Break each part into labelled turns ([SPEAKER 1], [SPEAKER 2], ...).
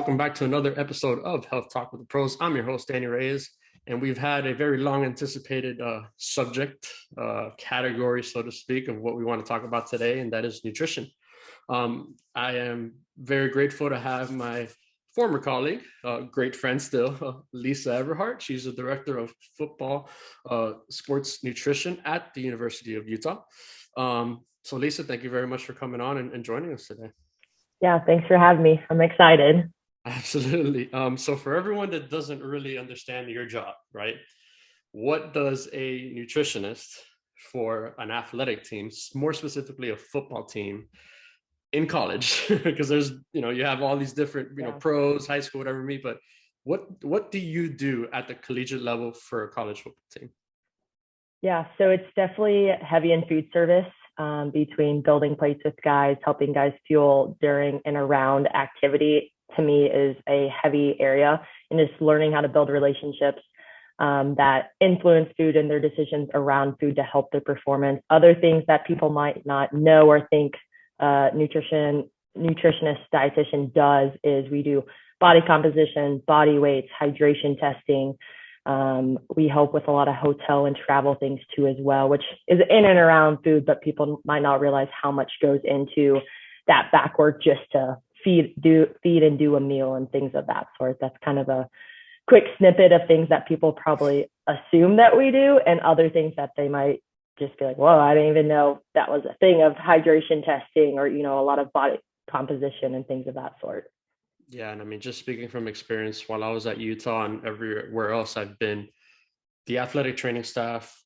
[SPEAKER 1] Welcome back to another episode of Health Talk with the Pros. I'm your host, Danny Reyes, and we've had a very long anticipated subject category, so to speak, of what we want to talk about today, and that is nutrition. I am very grateful to have my former colleague, great friend still, Lisa Everhart. She's the director of football sports nutrition at the University of Utah. So Lisa, thank you very much for coming on and joining us today.
[SPEAKER 2] Yeah, thanks for having me. I'm excited.
[SPEAKER 1] Absolutely. So for everyone that doesn't really understand your job, right? What does a nutritionist for an athletic team, more specifically a football team in college, because there's, you have all these different, pros, high school, whatever me, but what do you do at the collegiate level for a college football team?
[SPEAKER 2] Yeah, so it's definitely heavy in food service, between building plates with guys, helping guys fuel during and around activity. To me is a heavy area, and just learning how to build relationships that influence food and their decisions around food to help their performance. Other things that people might not know or think nutritionist, dietitian does is we do body composition, body weights, hydration testing. We help with a lot of hotel and travel things too as well, which is in and around food, but people might not realize how much goes into that back work just to feed and do a meal and things of that sort. That's kind of a quick snippet of things that people probably assume that we do, and other things that they might just be like, whoa, I didn't even know that was a thing of hydration testing, or, a lot of body composition and things of that sort.
[SPEAKER 1] Yeah. And I mean, just speaking from experience, while I was at Utah and everywhere else I've been, the athletic training staff,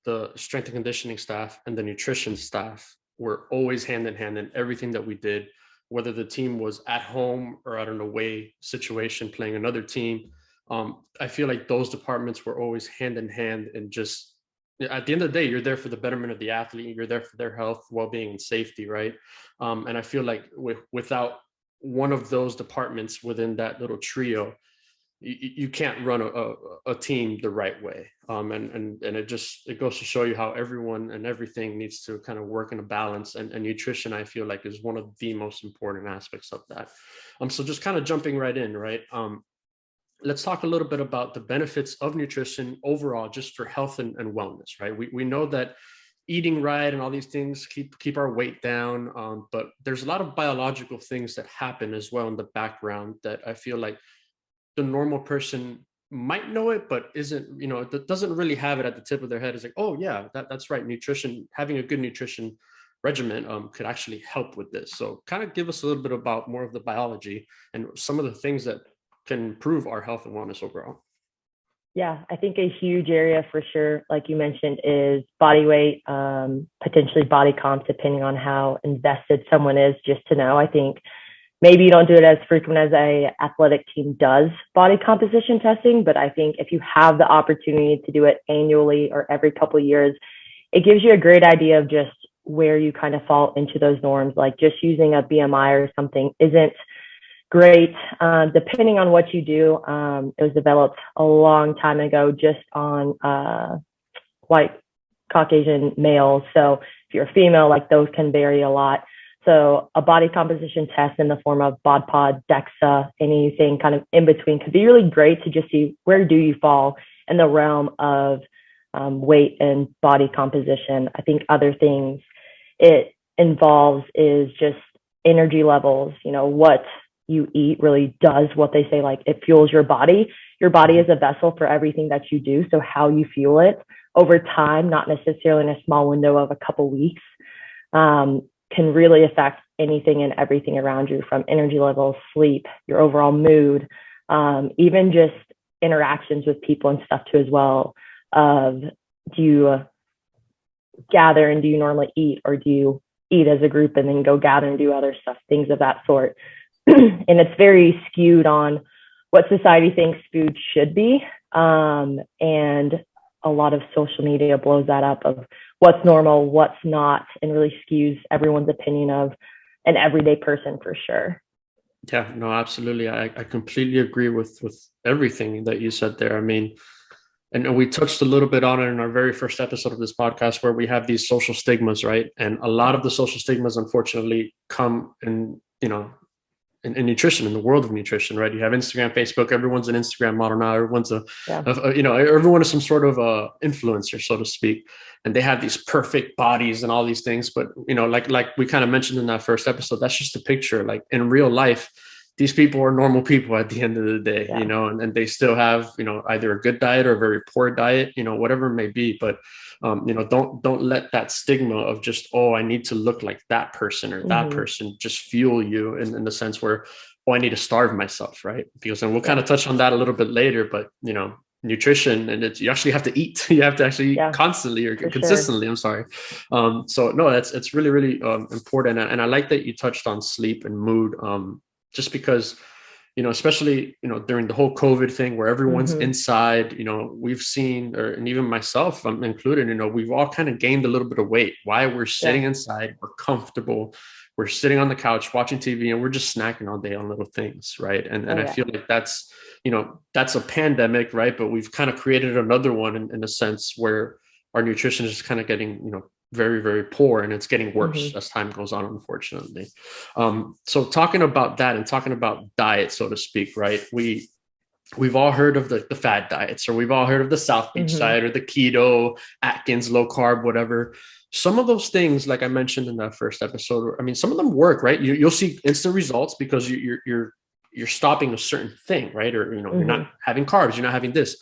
[SPEAKER 1] the strength and conditioning staff, and the nutrition staff were always hand in hand in everything that we did, whether the team was at home or at an away situation playing another team. I feel like those departments were always hand in hand, and just at the end of the day, you're there for the betterment of the athlete. You're there for their health, well-being, and safety, right? And I feel like without one of those departments within that little trio, you can't run a team the right way. And it goes to show you how everyone and everything needs to kind of work in a balance. And nutrition, I feel like, is one of the most important aspects of that. So just kind of jumping right in, right? Let's talk a little bit about the benefits of nutrition overall, just for health and wellness, right? We know that eating right and all these things keep our weight down, but there's a lot of biological things that happen as well in the background that I feel like the normal person might know it, but that doesn't really have it at the tip of their head. It's like, oh yeah, that's right. Nutrition, having a good nutrition regimen could actually help with this. So kind of give us a little bit about more of the biology and some of the things that can improve our health and wellness overall.
[SPEAKER 2] Yeah, I think a huge area for sure, like you mentioned, is body weight, potentially body comp, depending on how invested someone is, just to know. I think maybe you don't do it as frequent as a athletic team does body composition testing, but I think if you have the opportunity to do it annually or every couple of years, it gives you a great idea of just where you kind of fall into those norms. Like just using a BMI or something isn't great, depending on what you do. It was developed a long time ago just on white Caucasian males. So if you're a female, like those can vary a lot. So a body composition test in the form of BOD-POD, DEXA, anything kind of in between could be really great to just see where do you fall in the realm of weight and body composition. I think other things it involves is just energy levels. What you eat really does what they say, like it fuels your body. Your body is a vessel for everything that you do. So how you fuel it over time, not necessarily in a small window of a couple weeks, can really affect anything and everything around you, from energy levels, sleep, your overall mood, even just interactions with people and stuff too as well. Do you gather and do you normally eat, or do you eat as a group and then go gather and do other stuff, things of that sort. And it's very skewed on what society thinks food should be. And a lot of social media blows that up of what's normal, what's not, and really skews everyone's opinion of an everyday person for sure.
[SPEAKER 1] Yeah, no, absolutely. I completely agree with everything that you said there. I mean, and we touched a little bit on it in our very first episode of this podcast, where we have these social stigmas, right? And a lot of the social stigmas, unfortunately, come in in nutrition, in the world of nutrition, right? You have Instagram, Facebook, everyone's an Instagram model now. Everyone's everyone is some sort of a influencer, so to speak. And they have these perfect bodies and all these things. But, like we kind of mentioned in that first episode, that's just a picture. Like in real life, these people are normal people at the end of the day, and they still have, either a good diet or a very poor diet, whatever it may be. But, don't let that stigma of just, oh, I need to look like that person or that person just fuel you in the sense where, oh, I need to starve myself, right? Because, and we'll kind of touch on that a little bit later, but, nutrition, and you actually have to eat. You have to actually eat constantly or consistently. Sure. I'm sorry. So no, it's really, really important. And I like that you touched on sleep and mood, just because, especially, during the whole COVID thing where everyone's inside, we've seen, and even myself, I'm included, we've all kind of gained a little bit of weight. Why? We're sitting inside, we're comfortable, we're sitting on the couch watching TV, and we're just snacking all day on little things, right? And I feel like that's a pandemic, right? But we've kind of created another one in a sense where our nutrition is just kind of getting, very, very poor, and it's getting worse as time goes on, unfortunately. So talking about that and talking about diet, so to speak, right? We've all heard of the fad diets, or we've all heard of the South Beach diet, or the keto, Atkins, low carb, whatever. Some of those things, like I mentioned in that first episode, I mean, some of them work, right? You'll see instant results because you're stopping a certain thing, right? Or, you're not having carbs, you're not having this.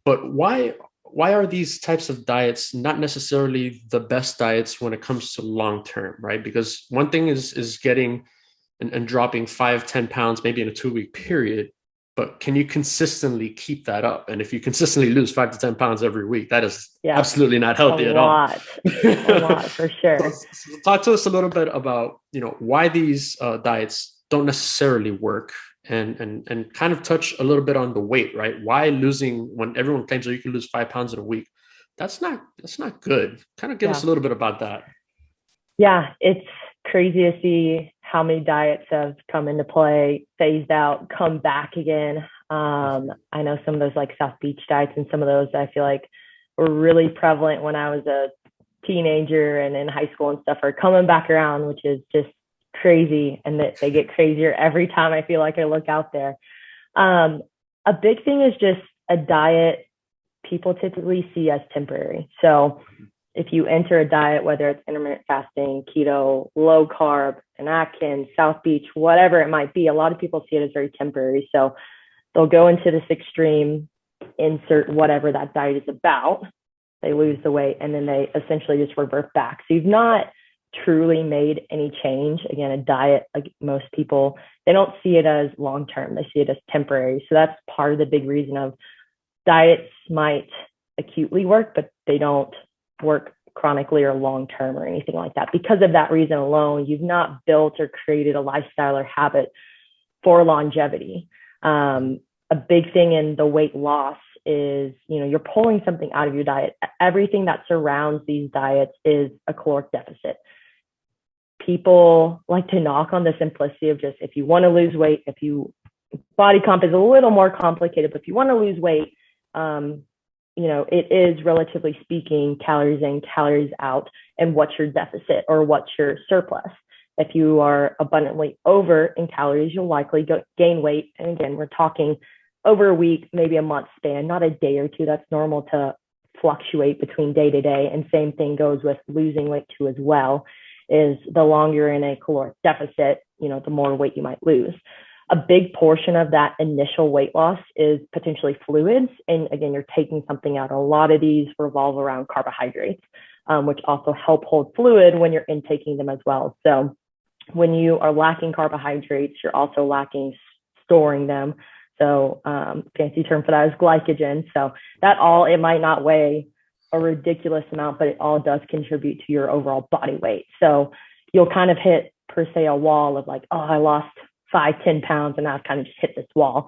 [SPEAKER 1] But why are these types of diets not necessarily the best diets when it comes to long-term, right? Because one thing is getting and dropping 5-10 pounds, maybe in a 2-week period, but can you consistently keep that up? And if you consistently lose 5 to 10 pounds every week, that is absolutely not healthy at all.
[SPEAKER 2] A lot, for sure.
[SPEAKER 1] So talk to us a little bit about, why these diets don't necessarily work, and kind of touch a little bit on the weight, right? Why losing, when everyone claims that you can lose 5 pounds in a week, that's not good. Kind of give us a little bit about that.
[SPEAKER 2] Yeah, it's crazy to see how many diets have come into play, phased out, come back again. I know some of those like South Beach diets, and some of those I feel like were really prevalent when I was a teenager and in high school and stuff, are coming back around, which is just crazy, and that they get crazier every time I feel like I look out there. A big thing is just a diet people typically see as temporary. So if you enter a diet, whether it's intermittent fasting, keto, low carb, an Atkins, South Beach, whatever it might be, a lot of people see it as very temporary. So they'll go into this extreme, insert whatever that diet is about, they lose the weight, and then they essentially just revert back. So you've not truly made any change. Again, a diet, like most people, they don't see it as long-term. They see it as temporary. So that's part of the big reason of diets might acutely work, but they don't work chronically or long-term or anything like that. Because of that reason alone, you've not built or created a lifestyle or habit for longevity. A big thing in the weight loss is, you're pulling something out of your diet. Everything that surrounds these diets is a caloric deficit. People like to knock on the simplicity of just, if you want to lose weight, body comp is a little more complicated, but if you want to lose weight, it is, relatively speaking, calories in, calories out, and what's your deficit or what's your surplus. If you are abundantly over in calories, you'll likely gain weight. And again, we're talking over a week, maybe a month span, not a day or two. That's normal to fluctuate between day to day. And same thing goes with losing weight too as well, is the longer you're in a caloric deficit, the more weight you might lose. A big portion of that initial weight loss is potentially fluids. And again, you're taking something out. A lot of these revolve around carbohydrates, which also help hold fluid when you're intaking them as well. So when you are lacking carbohydrates, you're also lacking storing them. So fancy term for that is glycogen. So that all, it might not weigh a ridiculous amount, but it all does contribute to your overall body weight. So you'll kind of hit, per se, a wall of like, oh, I lost 5-10 pounds and I've kind of just hit this wall.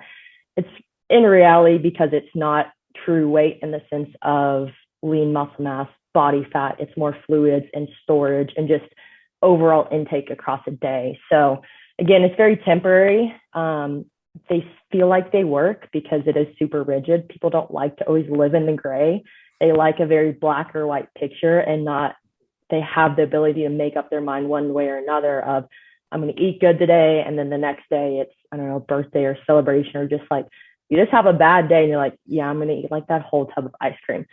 [SPEAKER 2] It's in reality, because it's not true weight in the sense of lean muscle mass, body fat. It's more fluids and storage and just overall intake across a day. So again, it's very temporary. They feel like they work because it is super rigid. People don't like to always live in the gray. They like a very black or white picture, and they have the ability to make up their mind one way or another of, I'm going to eat good today. And then the next day it's, I don't know, birthday or celebration, or just like, you just have a bad day and you're like, yeah, I'm going to eat like that whole tub of ice cream.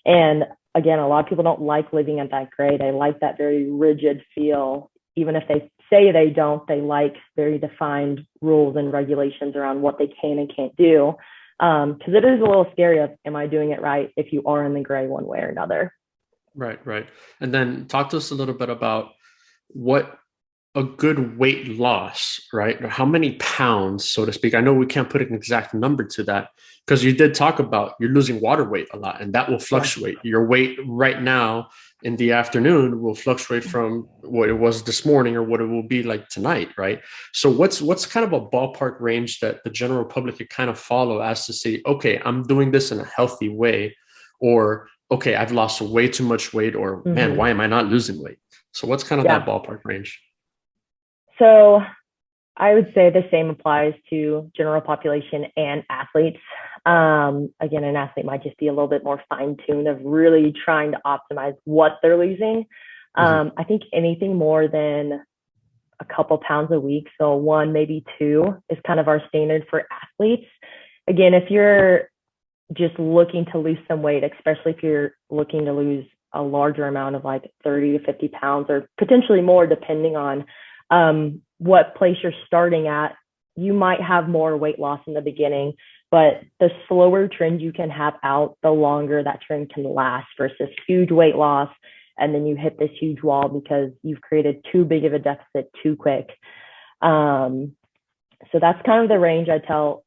[SPEAKER 2] And again, a lot of people don't like living at that grade. They like that very rigid feel. Even if they say they don't, they like very defined rules and regulations around what they can and can't do. Because it is a little scary of, am I doing it right if you are in the gray one way or another?
[SPEAKER 1] Right, right. And then talk to us a little bit about what a good weight loss, right? Or how many pounds, so to speak. I know we can't put an exact number to that because you did talk about you're losing water weight a lot, and that will
[SPEAKER 2] Yeah.
[SPEAKER 1] fluctuate. Your weight right now in the afternoon will fluctuate from what it was this morning or what it will be like tonight, right? So what's kind of a ballpark range that the general public could kind of follow as to say, okay, I'm doing this in a healthy way, or okay, I've lost way too much weight, or man,
[SPEAKER 2] Mm-hmm.
[SPEAKER 1] why am I not losing weight? So what's kind of that
[SPEAKER 2] Yeah.
[SPEAKER 1] ballpark range?
[SPEAKER 2] So I would say the same applies to general population and athletes. Again, an athlete might just be a little bit more fine tuned of really trying to optimize what they're losing.
[SPEAKER 1] Mhm.
[SPEAKER 2] I think anything more than a couple pounds a week, so one, maybe two, is kind of our standard for athletes. Again, if you're just looking to lose some weight, especially if you're looking to lose a larger amount of like 30 to 50 pounds or potentially more, depending on what place you're starting at, you might have more weight loss in the beginning, but the slower trend you can have out, the longer that trend can last versus huge weight loss. And then you hit this huge wall because you've created too big of a deficit too quick. Um, so that's kind of the range I tell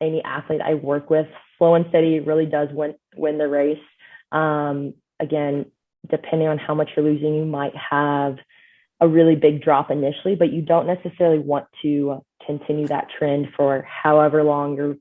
[SPEAKER 2] any athlete I work with. Slow and steady really does win the race. Again, depending on how much you're losing, you might have a really big drop initially, but you don't necessarily want to continue that trend for however long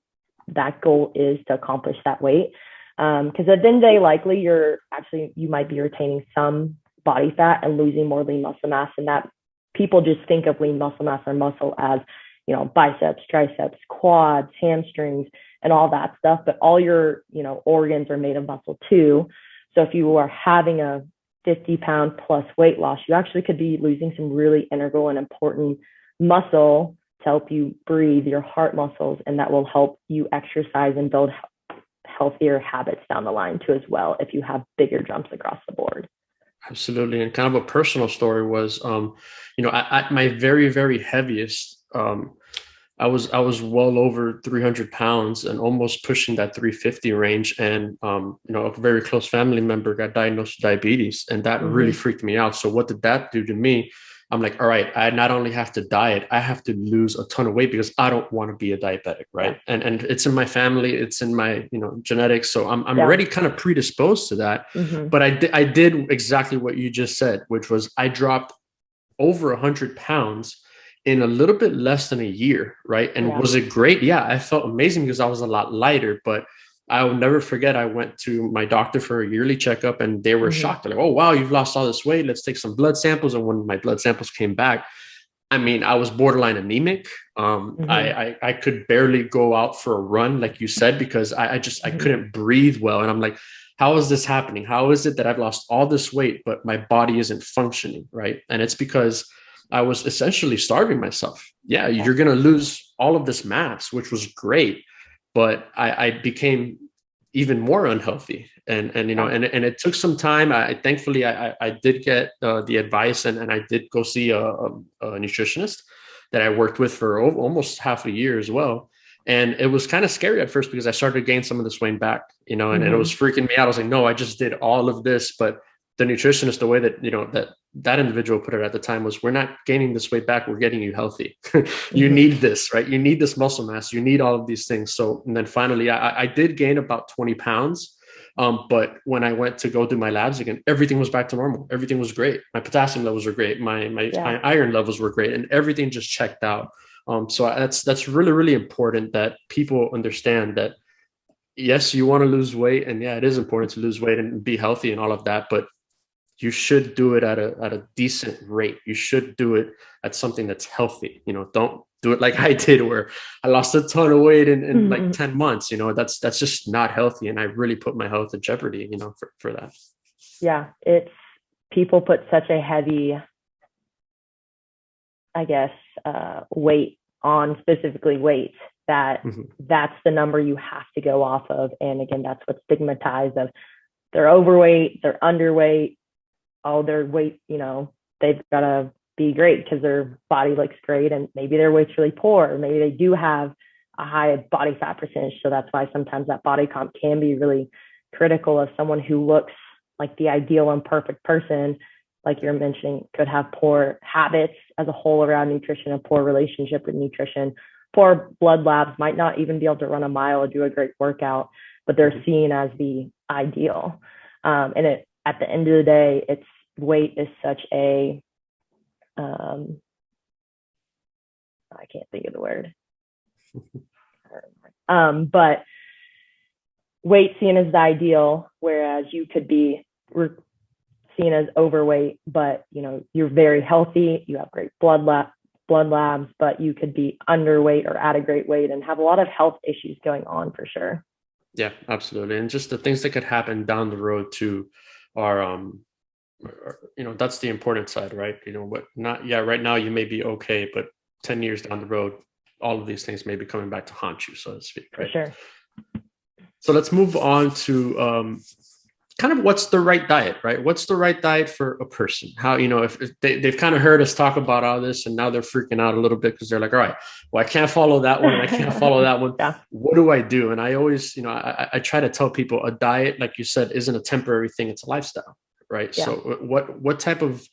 [SPEAKER 2] that goal is to accomplish that weight. Because at the end of the day, likely you might be retaining some body fat and losing more lean muscle mass, and that people just think of lean muscle mass or muscle as, you know, biceps, triceps, quads, hamstrings, and all that stuff. But all your, you know, organs are made of muscle too. So if you are having a 50-pound plus weight loss, you actually could be losing some really integral and important muscle to help you breathe, your heart muscles, and that will help you exercise and build healthier habits down the line too as well if you have bigger jumps across the board.
[SPEAKER 1] Absolutely. And kind of a personal story was, you know, at my very, very heaviest, I was well over 300 pounds and almost pushing that 350 range. And, you know, a very close family member got diagnosed with diabetes, and that really
[SPEAKER 2] Mm-hmm.
[SPEAKER 1] freaked me out. So what did that do to me? I'm like, all right, I not only have to diet, I have to lose a ton of weight because I don't want to be a diabetic,
[SPEAKER 2] Yeah.
[SPEAKER 1] right? And it's in my family, it's in my, you know, genetics. So I'm
[SPEAKER 2] Yeah.
[SPEAKER 1] already kind of predisposed to that.
[SPEAKER 2] Mm-hmm.
[SPEAKER 1] But I did exactly what you just said, which was I dropped over 100 pounds in a little bit less than a year, right? And
[SPEAKER 2] Yeah.
[SPEAKER 1] was it great? Yeah, I felt amazing because I was a lot lighter. But I will never forget, I went to my doctor for a yearly checkup, and they were
[SPEAKER 2] Mm-hmm.
[SPEAKER 1] shocked. They're like, oh, wow, you've lost all this weight. Let's take some blood samples. And when my blood samples came back, I mean, I was borderline anemic.
[SPEAKER 2] Mm-hmm.
[SPEAKER 1] I could barely go out for a run, like you said, because I
[SPEAKER 2] Mm-hmm.
[SPEAKER 1] couldn't breathe well. And I'm like, how is this happening? How is it that I've lost all this weight, but my body isn't functioning, right? And it's because I was essentially starving myself. Yeah,
[SPEAKER 2] Yeah.
[SPEAKER 1] you're gonna lose all of this mass, which was great, but I became even more unhealthy. And you know,
[SPEAKER 2] Yeah.
[SPEAKER 1] and it took some time. I thankfully I did get the advice, and I did go see a nutritionist that I worked with for almost half a year as well. And it was kind of scary at first because I started to gain some of this weight back, you know, and it was
[SPEAKER 2] Mm-hmm.
[SPEAKER 1] freaking me out. I was like, no, I just did all of this. But the nutritionist, the way that, you know, that individual put it at the time was, we're not gaining this weight back, we're getting you healthy. You
[SPEAKER 2] Mm-hmm.
[SPEAKER 1] need this, right? You need this muscle mass, you need all of these things. So, and then finally I did gain about 20 pounds. But when I went to go do my labs again, everything was back to normal. Everything was great. My potassium levels were great. My
[SPEAKER 2] Yeah.
[SPEAKER 1] iron levels were great, and everything just checked out. So that's really, really important that people understand that yes, you want to lose weight, and yeah, it is important to lose weight and be healthy and all of that, but you should do it at a decent rate. You should do it at something that's healthy. You know, don't do it like I did, where I lost a ton of weight in like
[SPEAKER 2] Mm-hmm.
[SPEAKER 1] 10 months. You know, that's just not healthy. And I really put my health in jeopardy, you know, for that.
[SPEAKER 2] Yeah. It's people put such a heavy I guess, weight on specifically weight, that's the number you have to go off of. And again, that's what's stigmatized of they're overweight, they're underweight, oh, their weight, they've got to be great because their body looks great and maybe their weight's really poor, or maybe they do have a high body fat percentage. So that's why sometimes that body comp can be really critical of someone who looks like the ideal and perfect person, like you're mentioning, could have poor habits as a whole around nutrition, a poor relationship with nutrition, poor blood labs, might not even be able to run a mile or do a great workout, but they're seen as the ideal. And at the end of the day, weight is such a, I can't think of the word, but weight seen as the ideal, whereas you could be seen as overweight, but you're very healthy, you have great blood labs, but you could be underweight or at a great weight and have a lot of health issues going on for sure.
[SPEAKER 1] Yeah, absolutely. And just the things that could happen down the road too are, that's the important side, right? Right now you may be okay, but 10 years down the road, all of these things may be coming back to haunt you, so to speak, right?
[SPEAKER 2] For sure.
[SPEAKER 1] So let's move on to kind of what's the right diet, right? What's the right diet for a person? How, if they've kind of heard us talk about all this and now they're freaking out a little bit because they're like, all right, well, I can't follow that one and I can't follow that one.
[SPEAKER 2] Yeah.
[SPEAKER 1] What do I do? And I always, I try to tell people a diet, like you said, isn't a temporary thing. It's a lifestyle, right? Yeah. So what type of,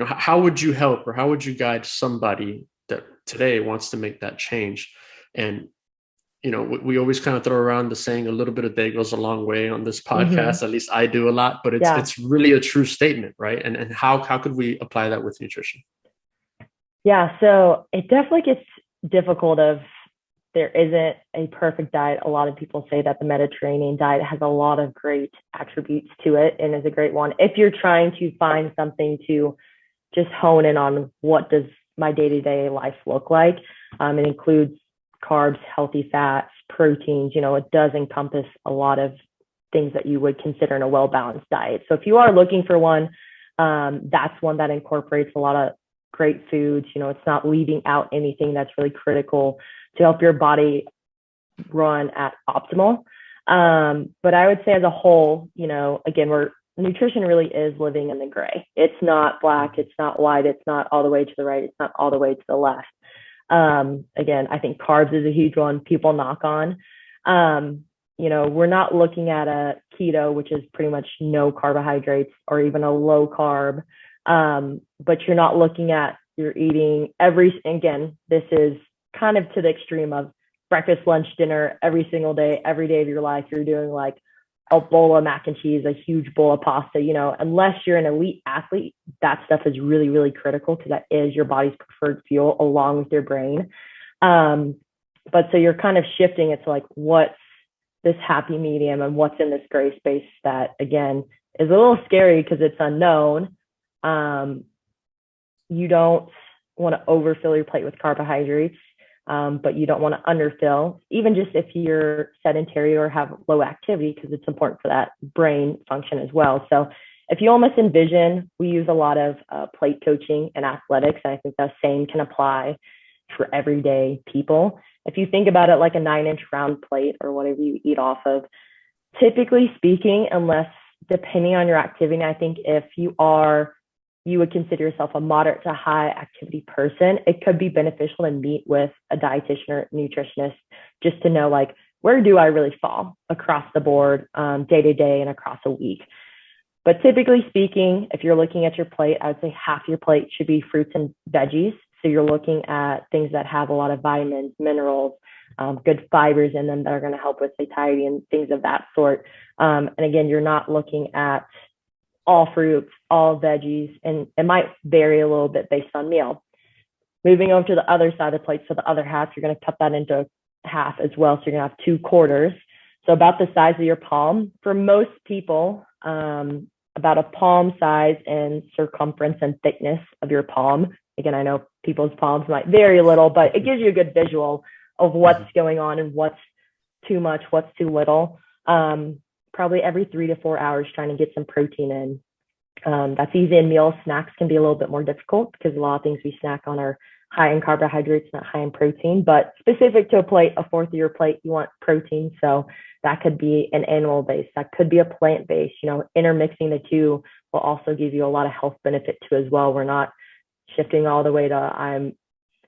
[SPEAKER 1] how would you help or how would you guide somebody that today wants to make that change? And we always kind of throw around the saying a little bit of day goes a long way on this podcast. At least I do a lot, but it's really a true statement, right? And how could we apply that with nutrition?
[SPEAKER 2] Yeah, so it definitely gets difficult if there isn't a perfect diet. A lot of people say that the Mediterranean diet has a lot of great attributes to it and is a great one. If you're trying to find something to just hone in on what does my day-to-day life look like, it includes carbs, healthy fats, proteins, it does encompass a lot of things that you would consider in a well-balanced diet. So if you are looking for one, that's one that incorporates a lot of great foods. It's not leaving out anything that's really critical to help your body run at optimal. But I would say as a whole, again, nutrition really is living in the gray. It's not black, it's not white, it's not all the way to the right, it's not all the way to the left. Again, I think carbs is a huge one people knock on. We're not looking at a keto, which is pretty much no carbohydrates or even a low carb. But you're not looking at, you're eating again, this is kind of to the extreme of breakfast, lunch, dinner, every single day, every day of your life. You're doing like a bowl of mac and cheese, a huge bowl of pasta, unless you're an elite athlete, that stuff is really, really critical because that is your body's preferred fuel along with your brain. But so you're kind of shifting it to like, what's this happy medium and what's in this gray space that, again, is a little scary because it's unknown. You don't want to overfill your plate with carbohydrates. But you don't want to underfill, even just if you're sedentary or have low activity, because it's important for that brain function as well. So if you almost envision, we use a lot of plate coaching and athletics, and I think the same can apply for everyday people. If you think about it like a 9-inch round plate or whatever you eat off of, typically speaking, unless depending on your activity, I think if you would consider yourself a moderate to high activity person, it could be beneficial to meet with a dietitian or nutritionist just to know, like, where do I really fall across the board, day to day and across a week. But typically speaking, if you're looking at your plate, I would say half your plate should be fruits and veggies. So you're looking at things that have a lot of vitamins, minerals, good fibers in them that are going to help with satiety and things of that sort. And again, you're not looking at all fruits, all veggies, and it might vary a little bit based on meal. Moving over to the other side of the plate, so the other half, you're going to cut that into half as well. So you're going to have 2 quarters. So about the size of your palm. For most people, about a palm size in circumference and thickness of your palm. Again, I know people's palms might vary a little, but it gives you a good visual of what's going on and what's too much, what's too little. Probably every 3 to 4 hours trying to get some protein in. That's easy in meals. Snacks can be a little bit more difficult because a lot of things we snack on are high in carbohydrates, not high in protein, but specific to a plate, a fourth of your plate, you want protein. So that could be an animal base, that could be a plant base. Intermixing the two will also give you a lot of health benefit too as well. We're not shifting all the way to I'm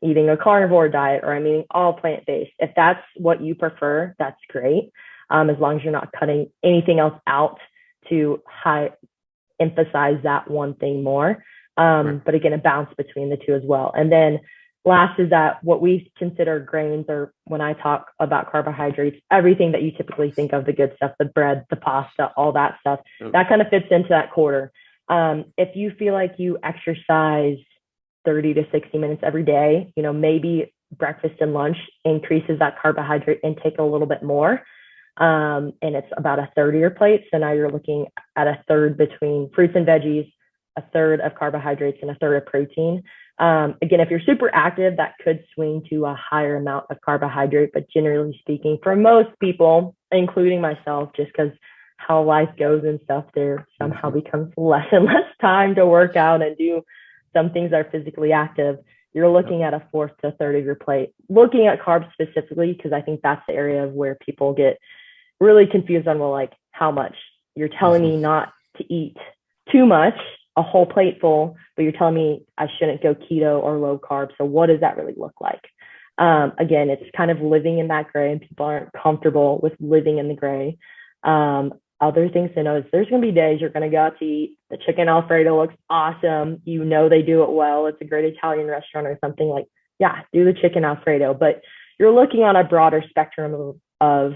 [SPEAKER 2] eating a carnivore diet or I'm eating all plant based. If that's what you prefer, that's great. As long as you're not cutting anything else out to emphasize that one thing more.
[SPEAKER 1] Right.
[SPEAKER 2] But again, a balance between the two as well. And then last is that what we consider grains, or when I talk about carbohydrates, everything that you typically think of, the good stuff, the bread, the pasta, all that stuff, that kind of fits into that quarter. If you feel like you exercise 30 to 60 minutes every day, maybe breakfast and lunch increases that carbohydrate intake a little bit more. And it's about a third of your plate. So now you're looking at a third between fruits and veggies, a third of carbohydrates, and a third of protein. Again, if you're super active, that could swing to a higher amount of carbohydrate. But generally speaking, for most people, including myself, just because how life goes and stuff, there somehow becomes less and less time to work out and do some things that are physically active. You're looking at a fourth to a third of your plate. Looking at carbs specifically, because I think that's the area of where people get really confused on, well, like how much. You're telling me not to eat too much, a whole plate full, but you're telling me I shouldn't go keto or low carb. So what does that really look like? Again, it's kind of living in that gray, and people aren't comfortable with living in the gray. Other things to know is there's going to be days you're going to go out to eat. The chicken Alfredo looks awesome. They do it well. It's a great Italian restaurant or something. Like, yeah, do the chicken Alfredo. But you're looking on a broader spectrum of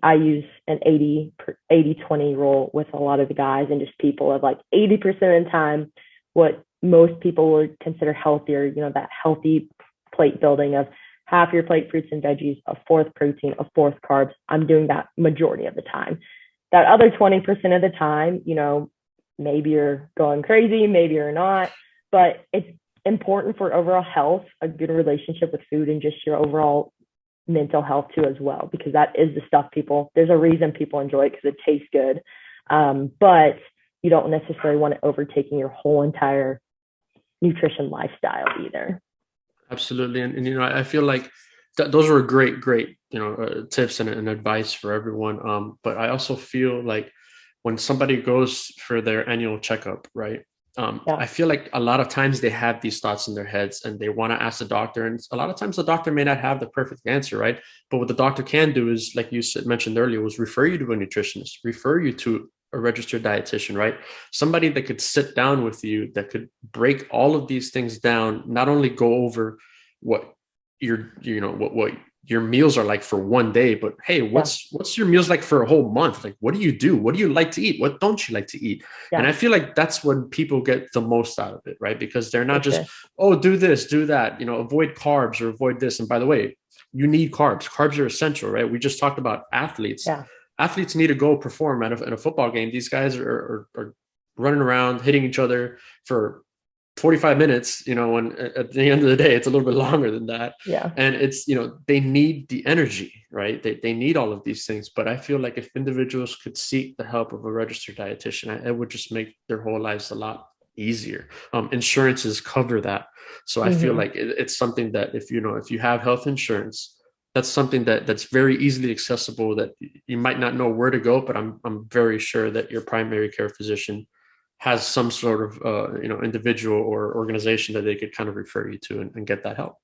[SPEAKER 2] I use an 80-20 rule with a lot of the guys, and just people of like 80% of the time, what most people would consider healthier, that healthy plate building of half your plate fruits and veggies, a fourth protein, a fourth carbs. I'm doing that majority of the time. That other 20% of the time, maybe you're going crazy, maybe you're not, but it's important for overall health, a good relationship with food, and just your overall mental health too as well, because that is the stuff there's a reason people enjoy it, because it tastes good. But you don't necessarily want it overtaking your whole entire nutrition lifestyle either.
[SPEAKER 1] Absolutely. And I feel like those were great tips and advice for everyone. But I also feel like when somebody goes for their annual checkup, right? I feel like a lot of times they have these thoughts in their heads and they want to ask the doctor. And a lot of times the doctor may not have the perfect answer, right? But what the doctor can do is, like you mentioned earlier, was refer you to a nutritionist, refer you to a registered dietitian, right? Somebody that could sit down with you, that could break all of these things down, not only go over what what your meals are like for one day, but hey, what's your meals like for a whole month? Like, what do you do? What do you like to eat? What don't you like to eat? And I feel like that's when people get the most out of it, right? Because they're not just, oh, do this, do that, avoid carbs or avoid this. And by the way, you need carbs. Carbs are essential, right? We just talked about athletes. Athletes need to go perform in a football game. These guys are running around, hitting each other for 45 minutes, when at the end of the day, it's a little bit longer than that.
[SPEAKER 2] Yeah.
[SPEAKER 1] And it's, they need the energy, right? They need all of these things. But I feel like if individuals could seek the help of a registered dietitian, it would just make their whole lives a lot easier. Insurances cover that. So I feel like it's something that if you have health insurance, that's something that's very easily accessible, that you might not know where to go, but I'm very sure that your primary care physician has some sort of individual or organization that they could kind of refer you to and get that help.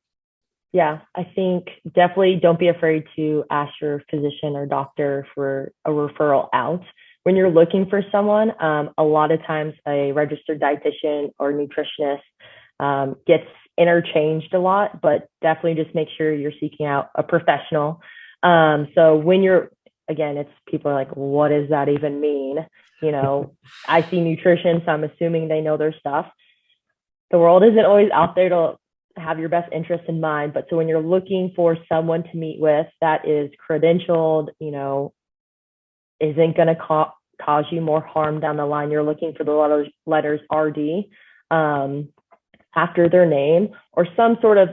[SPEAKER 2] Yeah, I think definitely don't be afraid to ask your physician or doctor for a referral out. When you're looking for someone, a lot of times a registered dietitian or nutritionist gets interchanged a lot, but definitely just make sure you're seeking out a professional. So when it's people are like, what does that even mean? I see nutrition, so I'm assuming they know their stuff. The world isn't always out there to have your best interest in mind. But so when you're looking for someone to meet with that is credentialed, isn't going to cause you more harm down the line, you're looking for the letters RD after their name, or some sort of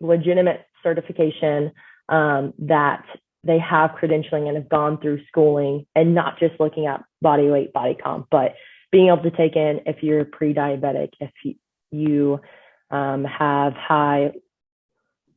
[SPEAKER 2] legitimate certification that they have credentialing and have gone through schooling, and not just looking at body weight, body comp, but being able to take in if you're pre-diabetic, if you have high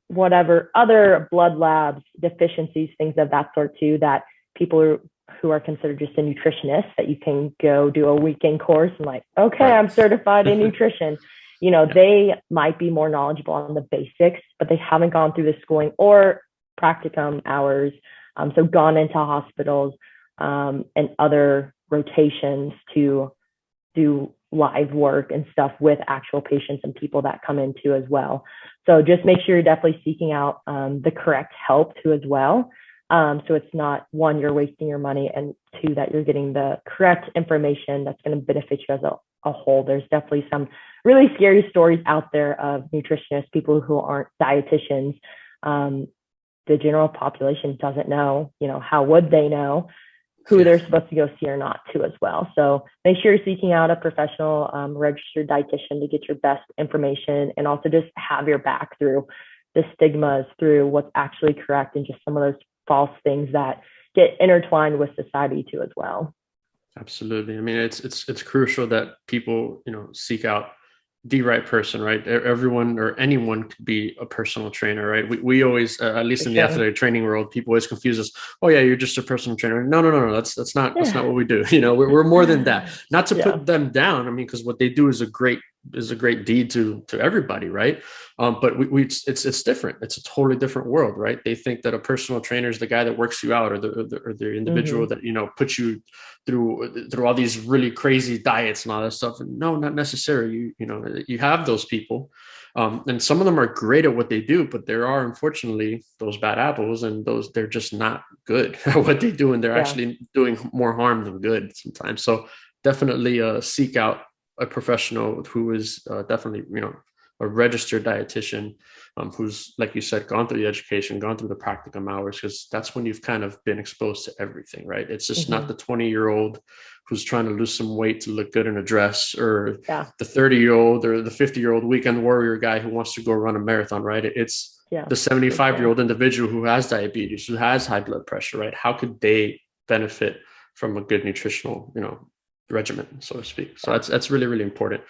[SPEAKER 2] whatever other blood labs, deficiencies, things of that sort too, that people who are considered just a nutritionist, that you can go do a weekend course and like, okay,
[SPEAKER 1] Right.
[SPEAKER 2] I'm certified in nutrition.
[SPEAKER 1] Yeah.
[SPEAKER 2] They might be more knowledgeable on the basics, but they haven't gone through the schooling or practicum hours. So gone into hospitals and other rotations to do live work and stuff with actual patients and people that come in too as well. So just make sure you're definitely seeking out the correct help too as well. So it's not, one, you're wasting your money, and two, that you're getting the correct information that's going to benefit you as a whole. There's definitely some really scary stories out there of nutritionists, people who aren't dietitians. The general population doesn't know, how would they know who
[SPEAKER 1] Yeah.
[SPEAKER 2] they're supposed to go see or not too as well. So make sure you're seeking out a professional registered dietitian to get your best information, and also just have your back through the stigmas, through what's actually correct, and just some of those false things that get intertwined with society too as well.
[SPEAKER 1] Absolutely. I mean, it's crucial that people, seek out the right person, right? Everyone or anyone could be a personal trainer, right? We always, at least
[SPEAKER 2] For
[SPEAKER 1] in the
[SPEAKER 2] sure.
[SPEAKER 1] athletic training world, people always confuse us. Oh yeah, you're just a personal trainer. No, no, no, no. That's not
[SPEAKER 2] Yeah.
[SPEAKER 1] what we do. We're more than that. Not to
[SPEAKER 2] Yeah.
[SPEAKER 1] put them down. I mean, because what they do is a great deed to everybody, right? But it's different. It's a totally different world, right? They think that a personal trainer is the guy that works you out, or the individual
[SPEAKER 2] Mm-hmm.
[SPEAKER 1] that puts you through all these really crazy diets and all that stuff. And no, not necessarily. You have those people, and some of them are great at what they do, but there are unfortunately those bad apples, and they're just not good at what they do, and they're
[SPEAKER 2] Yeah.
[SPEAKER 1] actually doing more harm than good sometimes. So definitely seek out a professional who is definitely a registered dietitian, who's, like you said, gone through the education, gone through the practicum hours, because that's when you've kind of been exposed to everything, right? It's just not
[SPEAKER 2] Mm-hmm.
[SPEAKER 1] the 20-year-old who's trying to lose some weight to look good in a dress, or
[SPEAKER 2] Yeah.
[SPEAKER 1] the 30-year-old or the 50-year-old weekend warrior guy who wants to go run a marathon, right? It's
[SPEAKER 2] Yeah.
[SPEAKER 1] the
[SPEAKER 2] For sure.
[SPEAKER 1] 75-year-old individual who has diabetes, who has high blood pressure, right? How could they benefit from a good nutritional, regimen, so to speak? So
[SPEAKER 2] Yeah.
[SPEAKER 1] that's really, really important.